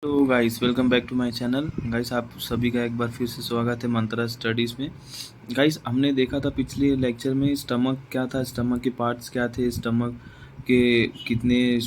तो guys welcome back to my channel. Guys आप सभी का एक बार फिर से स्वागत है मंत्रा स्टडीज़ में। गाइस हमने देखा था पिछले लेक्चर में स्टमक क्या था, स्टमक के पार्ट्स क्या थे, स्टमक के कितने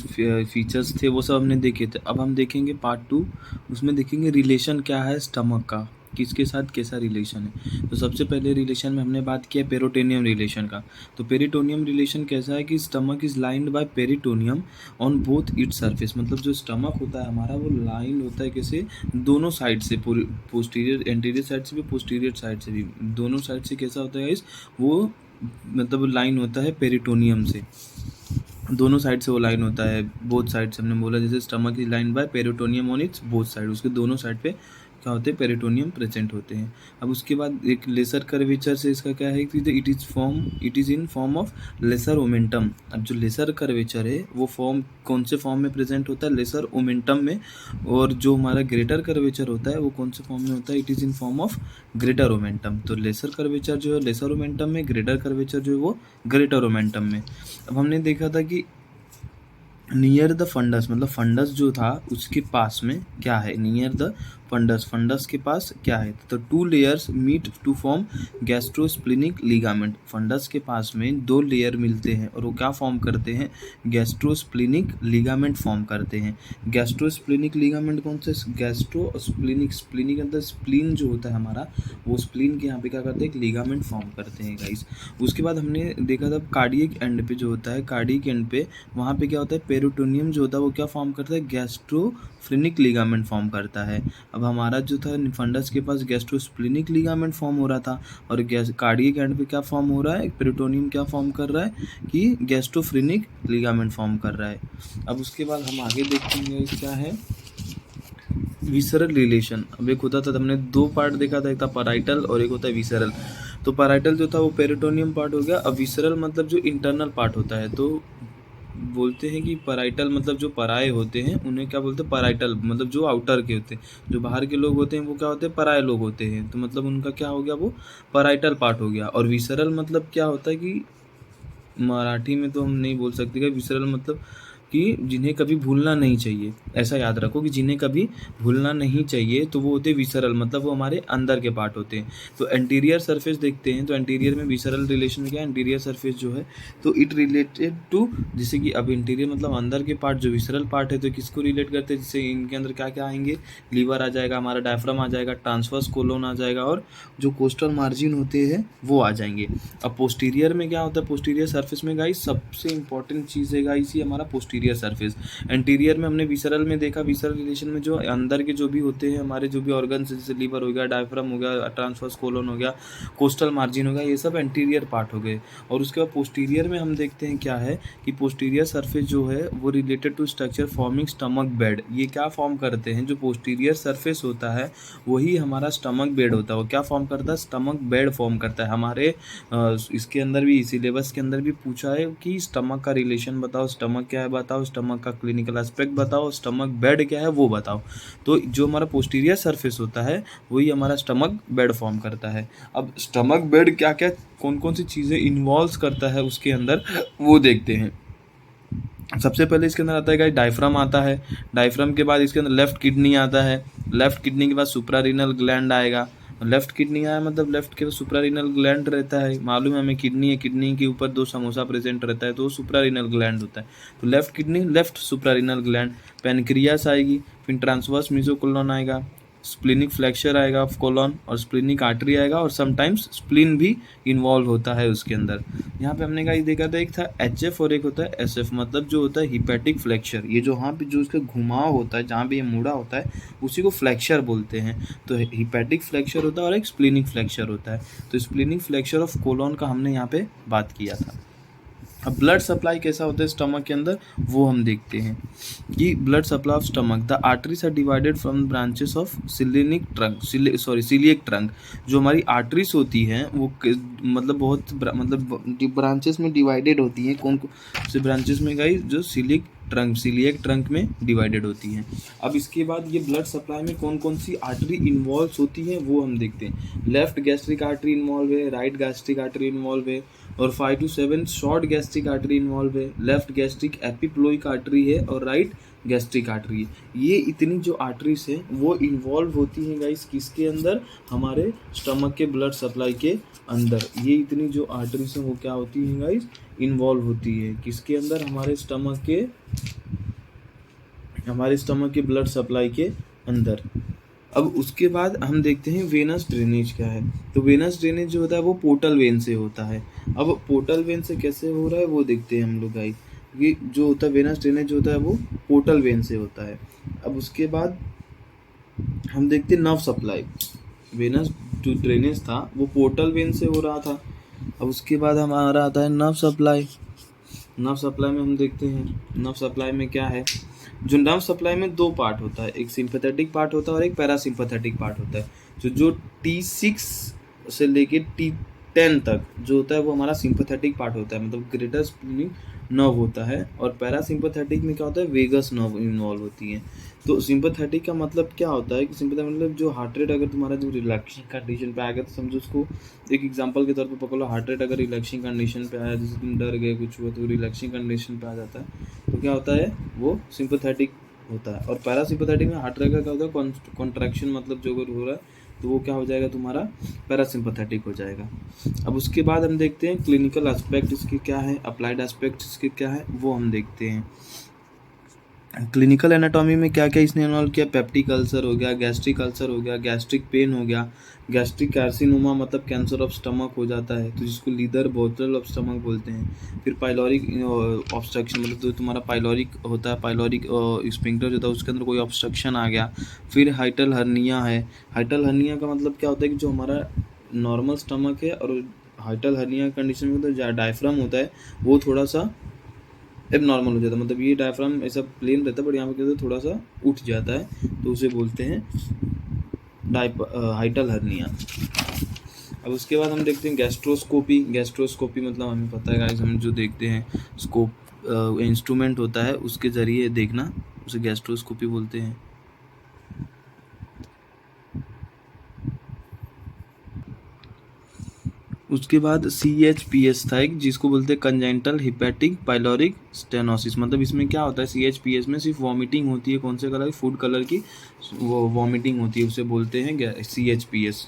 फीचर्स थे, वो सब हमने देखे थे। अब हम देखेंगे पार्ट 2। उसमें देखेंगे रिलेशन क्या है स्टमक का, किसके साथ कैसा रिलेशन है। तो सबसे पहले रिलेशन में हमने बात किया पेरिटोनियम रिलेशन का। तो पेरिटोनियम रिलेशन कैसा है कि stomach is lined by peritoneum on both its surface. मतलब जो स्टमक होता है हमारा वो लाइन होता है कैसे, दोनों साइड से, पोस्टीरियर एंटीरियर साइड से भी, पोस्टीरियर साइड से भी, दोनों साइड से कैसा होता है इस वो मतलब लाइन होता है पेरिटोनियम से, दोनों साइड से वो लाइन होता है। बोथ साइड से हमने बोला जैसे stomach is line by peritoneum on it's both side, उसके दोनों साइड पे क्या होते हैं, पेरिटोनियम प्रेजेंट होते हैं। अब उसके बाद एक लेसर कर्वेचर से इसका क्या है कि it is in form of lesser omentum. अब जो लेसर कर्वेचर है वो फॉर्म कौन से फॉर्म में प्रेजेंट होता है, लेसर ओमेंटम में। और जो हमारा ग्रेटर कर्वेचर होता है वो कौन से फॉर्म में होता है, it is in form of greater omentum. तो लेसर कर्वेचर जो है लेसर ओमेंटम में, ग्रेटर कर्वेचर जो है वो ग्रेटर ओमेंटम में। अब हमने देखा था कि नियर द फंडस, मतलब फंडस जो था उसके पास में क्या है, नियर द फंडस के पास क्या है, तो two layers meet to form gastrosplenic ligament. Fundus के पास में दो लेयर मिलते हैं और वो क्या फॉर्म करते हैं, गैस्ट्रोस्प्लिनिक लिगामेंट फॉर्म करते हैं। गैस्ट्रोस्प्लिनिक लिगामेंट कौन सा, गैस्ट्रोस्प्लिनिक, स्प्लिनिक अंदर स्प्लीन जो होता है हमारा, वो स्प्लीन के यहाँ पे क्या करते हैं, एक लिगामेंट फॉर्म करते हैं गाइस। उसके बाद हमने देखा था कार्डियक एंड पे जो होता है, कार्डियक एंड पे वहाँ पे क्या होता है, पेरिटोनियम जो होता है वो क्या फॉर्म करता है, गैस्ट्रोफ्रेनिक लिगामेंट फॉर्म करता है। अब हमारा जो था फंडस के पास गैस्ट्रोस्प्लिनिक लिगामेंट फॉर्म हो रहा था और कार्डियक एंड पे क्या फॉर्म हो रहा है, पेरिटोनियम क्या फॉर्म कर रहा है कि गैस्ट्रोफ्रेनिक लिगामेंट फॉर्म कर रहा है। अब उसके बाद हम आगे देखेंगे क्या है, विसरल रिलेशन। अब एक होता था, हमने दो पार्ट देखा था, एक था पैराइटल और एक होता है विसरल। तो पैराइटल जो था वो पेरिटोनियम पार्ट हो गया। अब विसरल मतलब जो इंटरनल पार्ट होता है, तो बोलते हैं कि पैराइटल मतलब जो पराये होते हैं उन्हें क्या बोलते हैं, पैराइटल मतलब जो आउटर के होते हैं, जो बाहर के लोग होते हैं वो क्या होते हैं, पराये लोग होते हैं। तो मतलब उनका क्या हो गया, वो पैराइटल पार्ट हो गया। और विसरल मतलब क्या होता है कि मराठी में तो हम नहीं बोल सकते कि विसरल मतलब कि जिन्हें कभी भूलना नहीं चाहिए, ऐसा याद रखो कि जिन्हें कभी भूलना नहीं चाहिए, तो वो होते हैं विसरल, मतलब वो हमारे अंदर के पार्ट होते हैं। तो एंटीरियर सरफेस देखते हैं, तो एंटीरियर में विसरल रिलेशन में क्या है, एंटीरियर सरफेस जो है तो इट रिलेटेड टू, जैसे कि अब इंटीरियर मतलब अंदर के पार्ट जो विसरल पार्ट है तो किसको रिलेट करते हैं, जैसे इनके अंदर क्या क्या आएंगे, लीवर आ जाएगा, हमारा डायफ्राम आ जाएगा, ट्रांसवर्स कोलोन आ जाएगा और जो कोस्टल मार्जिन होते हैं वो आ जाएंगे। अब पोस्टीरियर में क्या होता है, पोस्टीरियर सरफेस में गाइस सबसे इंपॉर्टेंट चीज़ है गाइस ये हमारा पोस्टीरियर सरफेस। एंटीरियर में हमने विसरल में देखा, विसरल रिलेशन में जो अंदर के जो भी होते हैं हमारे जो भी ऑर्गन्स, जैसे लीवर हो गया, डायफ्राम हो गया, ट्रांसवर्स कोलोन हो गया, कोस्टल मार्जिन हो गया, ये सब एंटीरियर पार्ट हो गए। और उसके बाद पोस्टीरियर में हम देखते हैं क्या है कि पोस्टीरियर सरफेस जो है वो related to structure forming stomach bed. ये क्या फॉर्म करते हैं, जो पोस्टीरियर सरफेस होता है वही हमारा स्टमक बेड होता है। वो क्या फॉर्म करता है, स्टमक बेड फॉर्म करता है। हमारे इसके अंदर भी, सिलेबस के अंदर भी पूछा है कि स्टमक का रिलेशन बताओ, स्टमक क्या है बताओ, स्टमक का क्लिनिकल एस्पेक्ट बताओ, स्टमक बेड क्या है वो बताओ। तो जो हमारा पोस्टीरियर सरफेस होता है वही हमारा स्टमक बेड फॉर्म करता है। अब स्टमक बेड क्या क्या कौन कौन सी चीज़ें इन्वॉल्व करता है उसके अंदर वो देखते हैं। सबसे पहले इसके अंदर आता है डायफ्राम आता है, डायफ्राम के बाद इसके अंदर लेफ्ट किडनी आता है, लेफ्ट किडनी के बाद सुप्रारीनल ग्लैंड आएगा। लेफ्ट किडनी आया मतलब लेफ्ट के सुप्रारीनल ग्लैंड रहता है, मालूम है हमें किडनी है, किडनी के ऊपर दो समोसा प्रेजेंट रहता है तो वो सुप्रारीनल ग्लैंड होता है। तो left kidney, left suprarenal gland, pancreas आएगी, फिर ट्रांसवर्स मेसोकोलोन आएगा, स्प्लिनिक फ्लैक्चर आएगा ऑफ कोलॉन और स्प्लिनिक आर्टरी आएगा और समटाइम्स स्प्लिन भी इन्वॉल्व होता है उसके अंदर। यहाँ पे हमने कहा देखा था, एक था HF और एक होता है SF, मतलब जो होता है हिपैटिक फ्लैक्चर। ये जो यहाँ पे जो इसका घुमाव होता है, जहाँ पे ये मुड़ा होता है उसी को फ्लैक्चर बोलते हैं। तो हिपैटिक फ्लैक्चर होता है और एक स्प्लिनिक फ्लैक्चर होता है। तो स्प्लिनिक फ्लैक्चर ऑफ कोलॉन का हमने यहाँ पे बात किया था। अब ब्लड सप्लाई कैसा होता है स्टमक के अंदर वो हम देखते हैं कि blood supply of stomach, the arteries are divided from branches of coeliac trunk, coeliac trunk. जो हमारी आर्टरीज होती हैं वो मतलब बहुत मतलब ब्रांचेस में डिवाइडेड होती हैं। कौन कौन से ब्रांचेस में गाइस, जो सिलियक ट्रंक में डिवाइडेड होती हैं। अब इसके बाद ये ब्लड सप्लाई में कौन कौन सी आर्टरी इन्वॉल्व होती हैं वो हम देखते हैं। लेफ्ट गैस्ट्रिक आर्टरी इन्वॉल्व है, राइट गैस्ट्रिक आर्टरी इन्वॉल्व है और 5 to 7 short gastric artery involve है, लेफ्ट गैस्ट्रिक एपिप्लोइक आर्टरी है और राइट गैस्ट्रिक आर्टरी। ये इतनी जो आर्टरीज है वो इन्वॉल्व होती हैं गाइस किसके अंदर, हमारे स्टमक के ब्लड सप्लाई के अंदर। ये इतनी जो आर्टरीज हैं वो क्या होती हैं गाइस, इन्वॉल्व होती है किसके अंदर, हमारे स्टमक के ब्लड सप्लाई के अंदर। अब उसके बाद हम देखते हैं वेनस ड्रेनेज क्या है। तो वेनस ड्रेनेज जो होता है वो पोर्टल वेन से होता है। अब पोर्टल वेन से कैसे हो रहा है वो देखते हैं हम लोग गाइस। ये जो होता है वेनस ड्रेनेज जो होता है वो पोर्टल वेन से होता है। अब उसके बाद हम देखते हैं नर्व सप्लाई। वेनस जो ड्रेनेज था वो पोर्टल वेन से हो रहा था। अब उसके बाद हमारा आता है नर्व सप्लाई। नर्व सप्लाई में हम देखते हैं नर्व सप्लाई में क्या है, जो नर्व सप्लाई में दो पार्ट होता है, एक सिंपैथेटिक पार्ट होता है और एक पैरासिम्पैथेटिक पार्ट होता है। जो T6 से लेके T10 तक जो होता है वो हमारा सिंपैथेटिक पार्ट होता है, मतलब ग्रेटर स्प्लीनिक नर्व होता है। और पैरासिम्पैथेटिक में क्या होता है, वेगस नर्व इन्वॉल्व होती है। तो सिंपैथेटिक का मतलब क्या होता है कि सिंपैथेटिक मतलब जो हार्ट रेट अगर तुम्हारा जो रिलैक्सिंग कंडीशन पे आ गया, तो समझो उसको एक एग्जांपल के तौर पे पकड़ लो। हार्ट रेट अगर रिलैक्सिंग कंडीशन पे आया, जैसे तुम डर गए कुछ हुआ तो रिलैक्सिंग कंडीशन पे आ जाता है, तो क्या होता है वो सिंपैथेटिक होता है। और पैरासिम्पैथेटिक में हार्ट रेट का क्या होता है, कॉन्ट्रैक्शन मतलब जो अगर हो रहा है तो वो क्या हो जाएगा, तुम्हारा पैरासिम्पैथेटिक हो जाएगा। अब उसके बाद हम देखते हैं क्लिनिकल एस्पेक्ट इसके क्या है, अप्लाइड एस्पेक्ट इसके क्या है, वो हम देखते हैं। क्लिनिकल एनाटॉमी में क्या क्या इसने इन्वॉल्व किया, पेप्टिक अल्सर हो गया, गैस्ट्रिक अल्सर हो गया, गैस्ट्रिक पेन हो गया, गैस्ट्रिक कार्सिनोमा मतलब कैंसर ऑफ स्टमक हो जाता है, तो जिसको लीदर बोतल ऑफ स्टमक बोलते हैं। फिर पाइलोरिक ऑब्स्ट्रक्शन मतलब जो तुम्हारा पाइलोरिक होता है, पाइलोरिक स्फिंक्टर होता है उसके अंदर कोई ऑब्स्ट्रक्शन आ गया। फिर हाइटल हर्निया है। हाइटल हर्निया का मतलब क्या होता है कि जो हमारा नॉर्मल स्टमक है और हाइटल हर्निया कंडीशन में तो जो डायफ्राम होता है वो थोड़ा सा अब नॉर्मल हो जाता है, मतलब ये डायफ्राम ऐसा प्लेन रहता है बट यहाँ पे क्या होता है थोड़ा सा उठ जाता है, तो उसे बोलते हैं हाइटल हर्निया। अब उसके बाद हम देखते हैं गैस्ट्रोस्कोपी। गैस्ट्रोस्कोपी मतलब हमें पता है गाइस, हम जो देखते हैं स्कोप इंस्ट्रूमेंट होता है उसके ज़रिए देखना, उसे गैस्ट्रोस्कोपी बोलते हैं। उसके बाद CHPS था एक, जिसको बोलते हैं कंजेंटल हिपैटिक पाइलोरिक स्टेनोसिस। मतलब इसमें क्या होता है, CHPS में सिर्फ वॉमिटिंग होती है, कौन से कलर, फूड कलर की वो वॉमिटिंग होती है, उसे बोलते हैं CHPS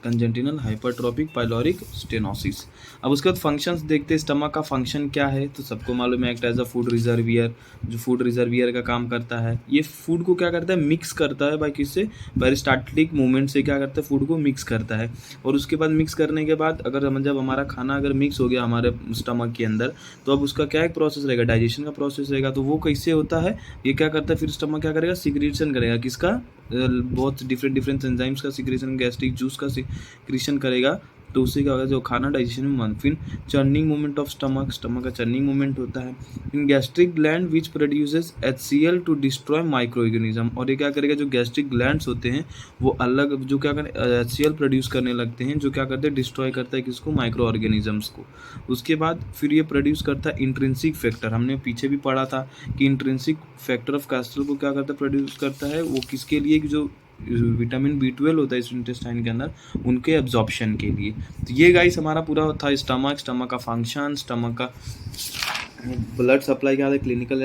कंजेंटिनल हाइपरट्रॉपिक पाइलोरिक स्टेनोसिस। अब उसके बाद फंक्शंस देखते हैं, स्टमक का फंक्शन क्या है, तो सबको मालूम है act as a food reservoir, जो फूड रिजर्वियर का काम करता है। ये फूड को क्या करता है, मिक्स करता है, बाई किससे, पेरिस्टाल्टिक मूवमेंट से क्या करता है, फूड को मिक्स करता है। और उसके बाद मिक्स करने के बाद अगर जब हमारा खाना अगर मिक्स हो गया हमारे स्टमक के अंदर, तो अब उसका क्या एक प्रोसेस रहेगा, डाइजेशन का प्रोसेस रहेगा। तो वो कैसे होता है, ये क्या करता है, फिर स्टमक क्या करेगा, सिक्रीशन करेगा, किसका, बहुत डिफरेंट एंजाइम्स का सिक्रीशन, गैस्ट्रिक जूस का सिक्रीशन करेगा। तो उससे क्या होगा, जो खाना डाइजेशन में मन। फिर चर्निंग मूवमेंट ऑफ स्टमक का चर्निंग मूवमेंट होता है। In gastric gland which produces HCl to destroy micro organism. और ये क्या करेगा, जो गैस्ट्रिक ग्लैंड्स होते हैं वो अलग जो क्या करें HCl प्रोड्यूस करने लगते हैं, जो क्या करते हैं, डिस्ट्रॉय करता है किसको, माइक्रो ऑर्गेनिजम्स को। उसके बाद फिर ये प्रोड्यूस करता है इंट्रिंसिक फैक्टर। हमने पीछे भी पढ़ा था कि इंट्रिंसिक फैक्टर ऑफ कैस्ट्रोल को क्या करता है, प्रोड्यूस करता है, वो किसके लिए, जो विटामिन B12 होता है इस इंटेस्टाइन के अंदर, उनके एब्जॉर्प्शन के लिए। तो ये गाइस हमारा पूरा था स्टमक का फंक्शन, स्टमक का ब्लड सप्लाई क्या होता है, क्लिनिकल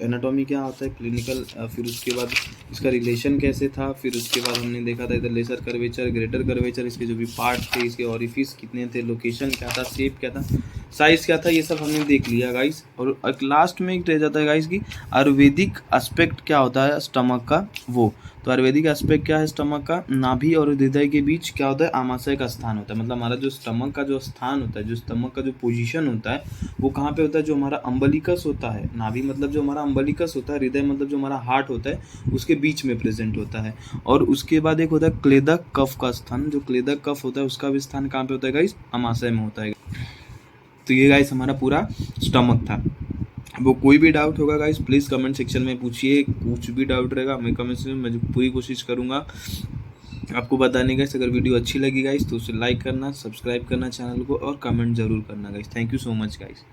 एनाटॉमी क्या होता है, क्लिनिकल, फिर उसके बाद इसका रिलेशन कैसे था, फिर उसके बाद हमने देखा था इधर लेसर कर्वेचर, ग्रेटर कर्वेचर, इसके जो भी पार्ट थे, इसके ऑरिफिस कितने थे, लोकेशन क्या था, शेप क्या था, साइज क्या था, ये सब हमने देख लिया गाइस। और लास्ट में एक रह जाता है गाइस कि आयुर्वेदिक एस्पेक्ट क्या होता है स्टमक का, वो तो आयुर्वेदिक एस्पेक्ट क्या है स्टमक का, नाभि और हृदय के बीच क्या होता है, आमाशय का स्थान होता है। मतलब हमारा जो स्टमक का जो स्थान होता है, जो स्टमक का जो पोजीशन होता है वो कहाँ पे होता है, जो हमारा अम्बलिकस होता है, नाभि मतलब जो हमारा अम्बलिकस होता है, हृदय मतलब जो हमारा हार्ट होता है, उसके बीच में प्रेजेंट होता है। और उसके बाद एक होता है क्लेदक कफ का स्थान, जो क्लेदक कफ होता है उसका भी स्थान कहाँ पे होता है गाइस, आमाशय में होता है। तो ये गाइस हमारा पूरा स्टमक था। वो कोई भी डाउट होगा गाइस प्लीज़ कमेंट सेक्शन में पूछिए, कुछ भी डाउट रहेगा मैं कमेंट सेक्शन में पूरी कोशिश करूँगा आपको बताने गाइस। अगर वीडियो अच्छी लगी गाइस तो उसे लाइक करना, सब्सक्राइब करना चैनल को और कमेंट जरूर करना guys. Thank you so much guys.